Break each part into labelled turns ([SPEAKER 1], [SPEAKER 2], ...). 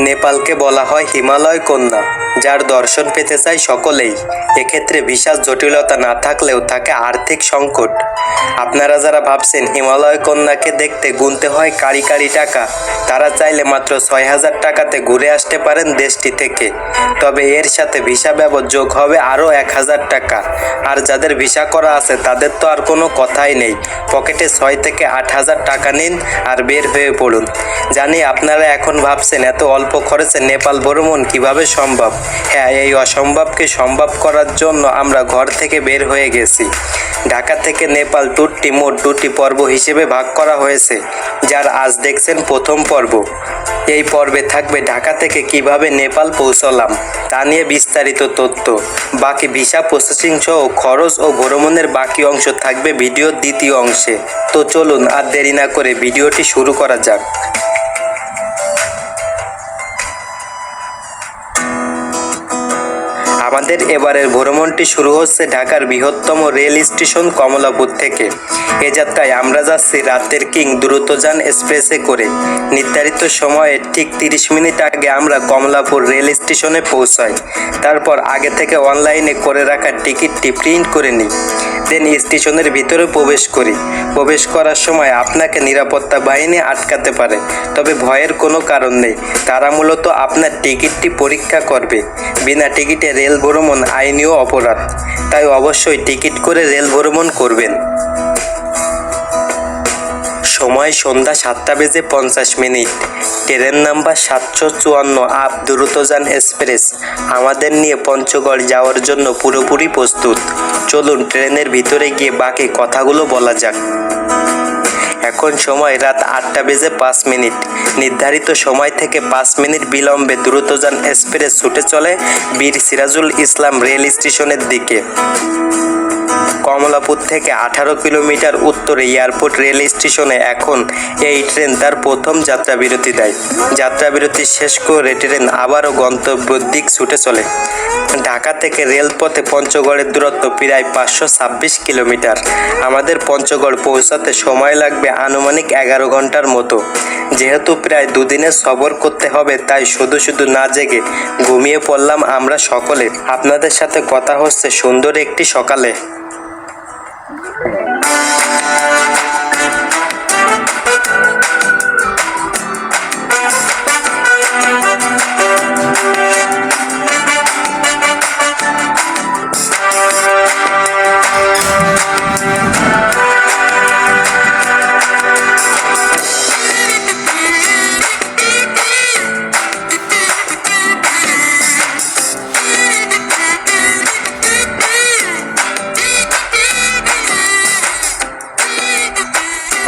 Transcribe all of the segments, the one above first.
[SPEAKER 1] নেপালকে বলা হয় হিমালয় কন্যা, যার দর্শন পেতে চায় সকলেই। এক্ষেত্রে ভিসার জটিলতা না থাকলেও থাকে আর্থিক সংকট। আপনারা যারা ভাবছেন হিমালয় কন্যাকে দেখতে গুনতে হয় কারি কারি টাকা, তারা চাইলে মাত্র 6,000 টাকাতে ঘুরে আসতে পারেন দেশটি থেকে। তবে এর সাথে ভিসা বাবদ যোগ হবে আরও 1,000 টাকা। আর যাদের ভিসা করা আছে তাদের তো আর কোনো কথাই নেই। পকেটে 6 থেকে 8,000 টাকা নিন আর বের হয়ে পড়ুন। জানি আপনারা এখন ভাবছেন এত অল্প খরচে নেপাল ভ্রমণ কিভাবে সম্ভব। হ্যাঁ, এই অসম্ভবকে সম্ভব করার জন্য আমরা ঘর থেকে বের হয়ে গেছি। ঢাকা থেকে নেপাল ট্যুরটি মোট 2টি পর্ব হিসেবে ভাগ করা হয়েছে, যার আজ দেখছেন প্রথম পর্ব। এই পর্বে থাকবে ঢাকা থেকে কিভাবে নেপাল পৌঁছলাম তা নিয়ে বিস্তারিত তথ্য। বাকি ভিসা প্রসেসিং সহ খরচ ও ভ্রমণের বাকি অংশ থাকবে ভিডিওর দ্বিতীয় অংশে। তো চলুন আর দেরি না করে ভিডিওটি শুরু করা যাক। আমাদের এবারের ভ্রমণটি শুরু হচ্ছে ঢাকার বৃহত্তম রেল স্টেশন কমলাপুর থেকে। এ যাত্রায় আমরা যাচ্ছি রাতের কিং দ্রুতযান এক্সপ্রেসে করে। নির্ধারিত সময়ে ঠিক 30 মিনিট আগে আমরা কমলাপুর রেল স্টেশনে পৌঁছাই। তারপর আগে থেকে অনলাইনে করে রাখা টিকিটটি প্রিন্ট করে নিই। দেন স্টেশনের ভিতরে প্রবেশ করি। প্রবেশ করার সময় আপনাকে নিরাপত্তা বাহিনী আটকাতে পারে, তবে ভয়ের কোনো কারণ নেই। তারা মূলত আপনার টিকিটটি পরীক্ষা করবে। বিনা টিকিটে রেল ভ্রমণ আইনীয় অপরাধ, তাই অবশ্যই টিকিট করে রেল ভ্রমণ করবেন। সময় সন্ধ্যা 7:50। Train number 754 up Drutojan express আমাদের নিয়ে পঞ্চগড় যাওয়ার জন্য পুরোপুরি প্রস্তুত। চলুন ট্রেনের ভিতরে গিয়ে বাকি কথাগুলো বলা যাক। এখন সময় রাত 8:05। নির্ধারিত সময় থেকে 5 মিনিট বিলম্বে দ্রুতযান এক্সপ্রেস ছুটে চলে বীর সিরাজুল ইসলাম রেল স্টেশনের দিকে। কমলাপুর থেকে 18 কিলোমিটার উত্তরে এয়ারপোর্ট রেল স্টেশনে এখন এই ট্রেন তার প্রথম যাত্রাবিরতি দেয়। যাত্রাবিরতি শেষ করে ট্রেন আবারও গন্তব্যের দিক ছুটে চলে। ঢাকা থেকে রেলপথে পঞ্চগড়ের দূরত্ব প্রায় 526 কিলোমিটার। আমাদের পঞ্চগড় পৌঁছাতে সময় লাগবে আনুমানিক 11 ঘন্টার মতো। যেহেতু প্রায় 2 দিনের সফর করতে হবে, তাই শুধু শুধু না জেগে ঘুমিয়ে পড়লাম আমরা সকলে। আপনাদের সাথে কথা হচ্ছে সুন্দর একটি সকালে।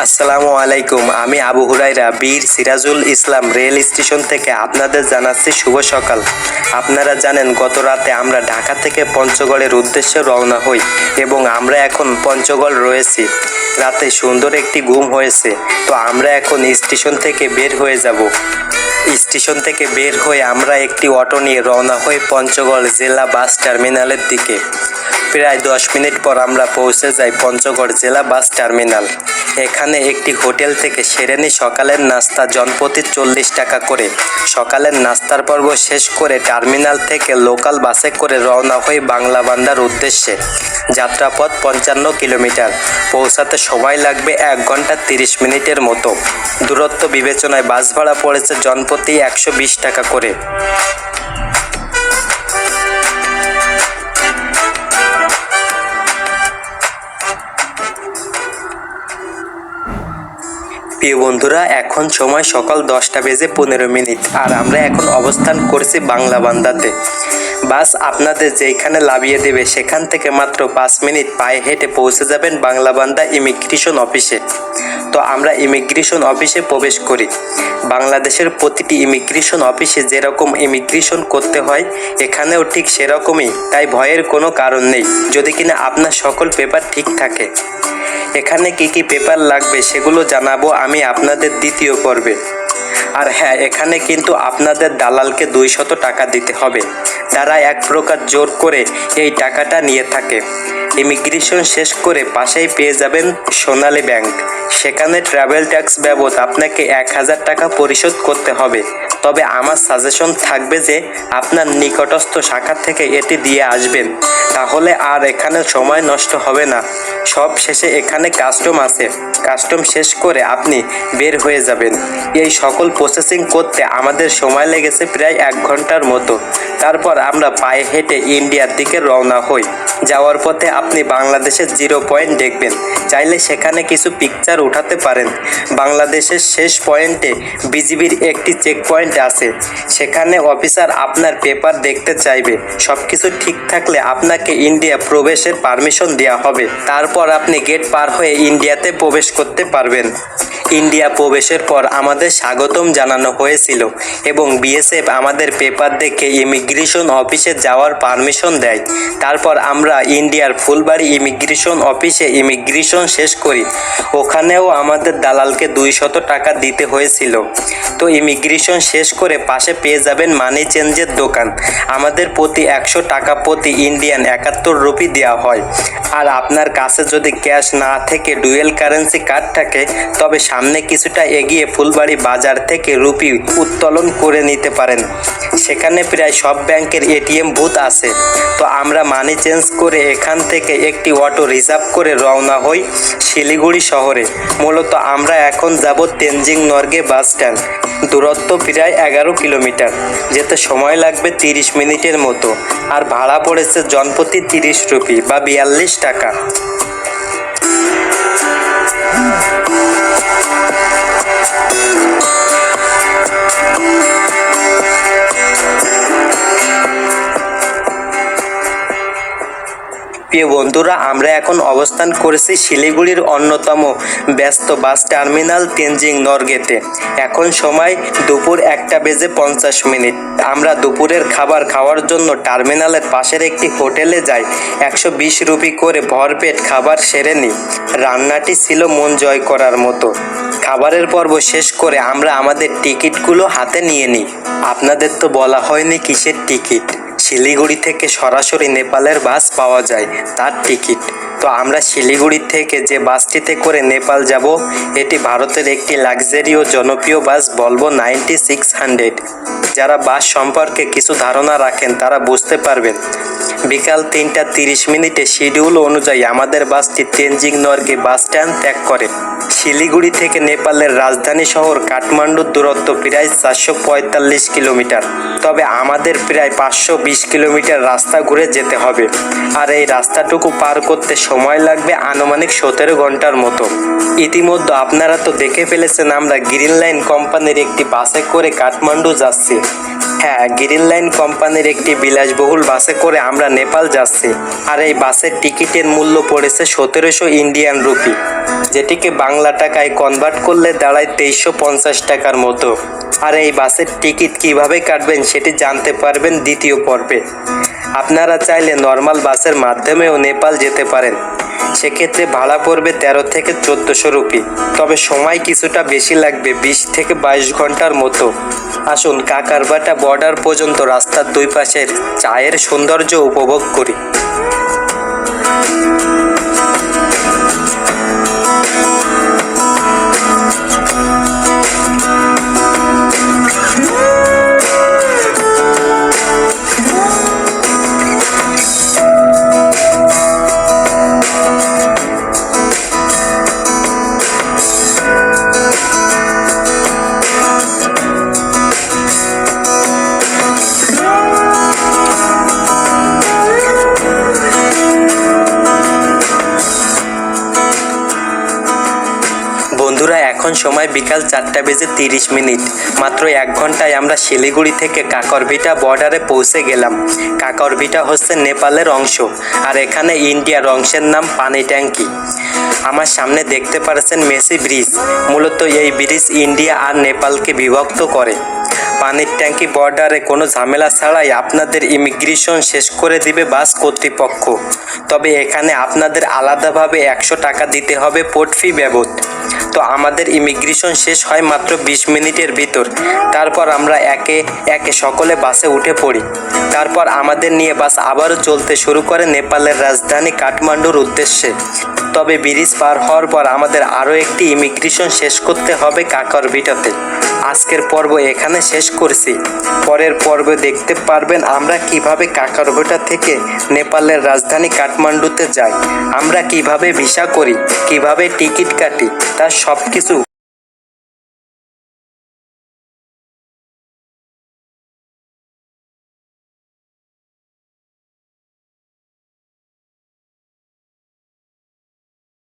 [SPEAKER 1] আসসালামু আলাইকুম, আমি আবু হুরাইরা বীর সিরাজুল ইসলাম রেল স্টেশন থেকে আপনাদের জানাচ্ছি শুভ সকাল। আপনারা জানেন গত রাতে আমরা ঢাকা থেকে পঞ্চগড়ের উদ্দেশ্যে রওনা হই এবং আমরা এখন পঞ্চগড় রয়েছি। রাতে সুন্দর একটি ঘুম হয়েছে, তো আমরা এখন স্টেশন থেকে বের হয়ে যাব। স্টেশন থেকে বের হয়ে আমরা একটি অটো নিয়ে রওনা হই পঞ্চগড় জেলা বাস টার্মিনালের দিকে। প্রায় 10 মিনিট পর আমরা পৌঁছে যাই পঞ্চগড় জেলা বাস টার্মিনাল। এখানে একটি হোটেল থেকে সেরে নিই সকালের নাস্তা, জনপ্রতি 40 টাকা করে। সকালের নাস্তার পর্ব শেষ করে টার্মিনাল থেকে লোকাল বাসে করে রওনা হই বাংলাবান্ধার উদ্দেশ্যে। যাত্রাপথ 55 কিলোমিটার। পৌঁছাতে সময় লাগবে 1 ঘন্টা 30 মিনিটের মতো। দূরত্ব বিবেচনায় বাস ভাড়া পড়েছে জনপ্রতি 120 টাকা করে। প্রিয় বন্ধুরা, এখন সময় সকাল 10:15 আর আমরা এখন অবস্থান করছি বাংলাবান্ধাতে। বাস আপনাদের যেখানে নামিয়ে দেবে সেখান থেকে মাত্র 5 মিনিট পায়ে হেঁটে পৌঁছে যাবেন বাংলাবান্ধা ইমিগ্রেশন অফিসে। তো আমরা ইমিগ্রেশন অফিসে প্রবেশ করি। বাংলাদেশের প্রতিটি ইমিগ্রেশন অফিসে যেরকম ইমিগ্রেশন করতে হয় এখানেও ঠিক সেরকমই, তাই ভয়ের কোনো কারণ নেই যদি কিনা আপনার সকল পেপার ঠিক থাকে। এখানে কি কি পেপার লাগবে সেগুলো জানাবো আমি আপনাদের দ্বিতীয় পর্বে। আর হ্যাঁ, এখানে কিন্তু আপনাদের দালালকে 200 টাকা দিতে হবে। তারা এক প্রকার জোর করে এই টাকাটা নিয়ে থাকে। ইমিগ্রেশন শেষ করে পাশেই পেয়ে যাবেন সোনালী ব্যাংক। সেখানে ট্রাভেল ট্যাক্স বাবদ আপনাকে 1000 টাকা পরিশোধ করতে হবে। তবে আমার সাজেশন থাকবে যে আপনার নিকটস্থ শাখা থেকে এটি দিয়ে আসবেন, তাহলে আর এখানে সময় নষ্ট হবে না। সব শেষে এখানে কাস্টম আছে, কাস্টম শেষ করে আপনি বের হয়ে যাবেন। এই সকল প্রসেসিং করতে আমাদের সময় লেগেছে প্রায় 1 ঘন্টার মতো। তারপর আমরা পায়ে হেঁটে ইন্ডিয়ার দিকে রওনা হই। যাওয়ার পথে আপনি বাংলাদেশের 0 পয়েন্ট দেখবেন, চাইলে সেখানে কিছু পিকচার উঠাতে পারেন। বাংলাদেশের শেষ পয়েন্টে বিজিবির একটি চেক পয়েন্ট আছে, সেখানে অফিসার আপনার পেপার দেখতে চাইবে। সব কিছু ঠিক থাকলে আপনাকে ইন্ডিয়া প্রবেশের পারমিশন দেওয়া হবে। তারপর আপনি গেট পার হয়ে ইন্ডিয়াতে প্রবেশ করতে পারবেন। ইন্ডিয়া প্রবেশের পর আমাদের স্বাগতম জানানো হয়েছিল এবং বিএসএফ আমাদের পেপার দেখে ইমিগ্রেশন অফিসে যাওয়ার পারমিশন দেয়। তারপর আমরা ইন্ডিয়ার ফুলবাড়ি ইমিগ্রেশন অফিসে ইমিগ্রেশন শেষ করি। ওখানেও আমাদের দালালকে 200 টাকা দিতে হয়েছিল। তো ইমিগ্রেশন শেষ করে পাশে পেয়ে যাবেন মানি চেঞ্জের দোকান। আমাদের প্রতি 100 টাকা প্রতি ইন্ডিয়ান 71 রুপি দেওয়া হয়। আর আপনার কাছে যদি ক্যাশ না থেকে ডুয়েল কারেন্সি কার্ড থাকে, তবে সামনে কিছুটা এগিয়ে ফুলবাড়ি বাজার থেকে রুপি উত্তোলন করে নিতে পারেন। সেখানে প্রায় সব ব্যাংকের এটিএম বুথ আছে। তো আমরা মানি চেঞ্জ করে এখান থেকে একটি অটো রিজার্ভ করে রওনা হই শিলিগুড়ি শহরে। মূলত আমরা এখন যাব তেনজিং নরগে বাস স্ট্যান্ড। দূরত্ব প্রায় 11 কিলোমিটার, যেতে সময় লাগবে 30 মিনিটের মতো। আর ভাড়া পড়েছে জনপ্রতি 30 রুপি বা 42 টাকা। প্রিয় বন্ধুরা, আমরা এখন অবস্থান করেছি শিলিগুড়ির অন্যতম ব্যস্ত বাস টার্মিনাল তেনজিং নরগেতে। এখন সময় দুপুর 1:50। আমরা দুপুরের খাবার খাওয়ার জন্য টার্মিনালের পাশের একটি হোটেলে যাই। 120 রুপি করে ভরপেট খাবার সেরে নিই। রান্নাটি ছিল মন জয় করার মতো। খাবারের পর্ব শেষ করে আমরা আমাদের টিকিটগুলো হাতে নিয়ে নিই। আপনাদের তো বলা হয়নি কিসের টিকিট। শিলিগুড়ি থেকে সরাসরি নেপালের বাস পাওয়া যায়, তার টিকিট। তো আমরা শিলিগুড়ি থেকে যে বাসটিতে করে নেপাল যাব, এটি ভারতের একটি লাক্সারি ও জনপ্রিয় বাস ভলভো 9600। যারা বাস সম্পর্কে কিছু ধারণা রাখেন তারা বুঝতে পারবেন। বিকাল 3:30 শিডিউল অনুযায়ী আমাদের বাসটি তেনজিং নরগে বাস স্ট্যান্ড ত্যাগ করে। শিলিগুড়ি থেকে নেপালের রাজধানী শহর কাঠমান্ডুর দূরত্ব প্রায় 445 কিলোমিটার। তবে আমাদের প্রায় 520 কিলোমিটার রাস্তা ঘুরে যেতে হবে। আর এই রাস্তাটুকু পার করতে সময় লাগবে আনুমানিক 17 ঘন্টার মতো। ইতিমধ্যে আপনারা তো দেখে ফেলেছেন আমরা গ্রিন লাইন কোম্পানির একটি বাসে করে কাঠমান্ডু যাচ্ছি। হ্যাঁ, গ্রিন লাইন কোম্পানির একটি বিলাসবহুল বাসে করে আমরা নেপাল যাচ্ছি। আর এই বাসের টিকিটের মূল্য পড়েছে 1700 ইন্ডিয়ান রুপি, যেটিকে বাংলা টাকায় কনভার্ট করলে দাঁড়ায় 2350 টাকার মতো। আর এই বাসের টিকিট কিভাবে কাটবেন সেটি জানতে পারবেন দ্বিতীয় পর্বে। আপনারা চাইলে নর্মাল বাসের মাধ্যমেও নেপাল যেতে পারেন। সেক্ষেত্রে ভাড়া পড়বে 13 থেকে 1400 রুপি। তবে সময় কিছুটা বেশি লাগবে, 20 থেকে 22 ঘন্টার মতো। আসুন কাকারবাটা বর্ডার পর্যন্ত রাস্তার দুই পাশের চায়ের সৌন্দর্য উপভোগ করি। বন্ধুরা, এখন সময় বিকাল 4:30। মাত্র 1 ঘন্টায় আমরা শিলিগুড়ি থেকে কাকরভিটা বর্ডারে পৌঁছে গেলাম। কাকরভিটা হচ্ছে নেপালের অংশ, আর এখানে ইন্ডিয়ার অংশের নাম পানি ট্যাঙ্কি। আমার সামনে দেখতে পাচ্ছেন মেসি ব্রিজ। মূলত এই ব্রিজ ইন্ডিয়া আর নেপালকে বিভক্ত করে। পানির ট্যাঙ্কি বর্ডারে কোনো ঝামেলা ছাড়াই আপনাদের ইমিগ্রেশন শেষ করে দিবে বাস কর্তৃপক্ষ। তবে এখানে আপনাদের আলাদাভাবে 100 টাকা দিতে হবে পোর্ট ফি বাবদ। তো আমাদের ইমিগ্রেশন শেষ হয় মাত্র 20 মিনিটের ভিতর। তারপর আমরা একে একে সকলে বাসে উঠে পড়ি। তারপর আমাদের নিয়ে বাস আবারও চলতে শুরু করে নেপালের রাজধানী কাঠমান্ডুর উদ্দেশ্যে। তবে ব্রিজ পার হওয়ার পর আমাদের আরও একটি ইমিগ্রেশন শেষ করতে হবে কাকরভিটাতে। আজকের পর্ব এখানে শেষ করছি। পরের পর্বে দেখতে পারবেন আমরা কিভাবে কাকারভোটা থেকে নেপালের রাজধানী কাঠমান্ডুতে যাই, আমরা কিভাবে ভিসা করি, কিভাবে টিকিট কাটি, তার সব কিছু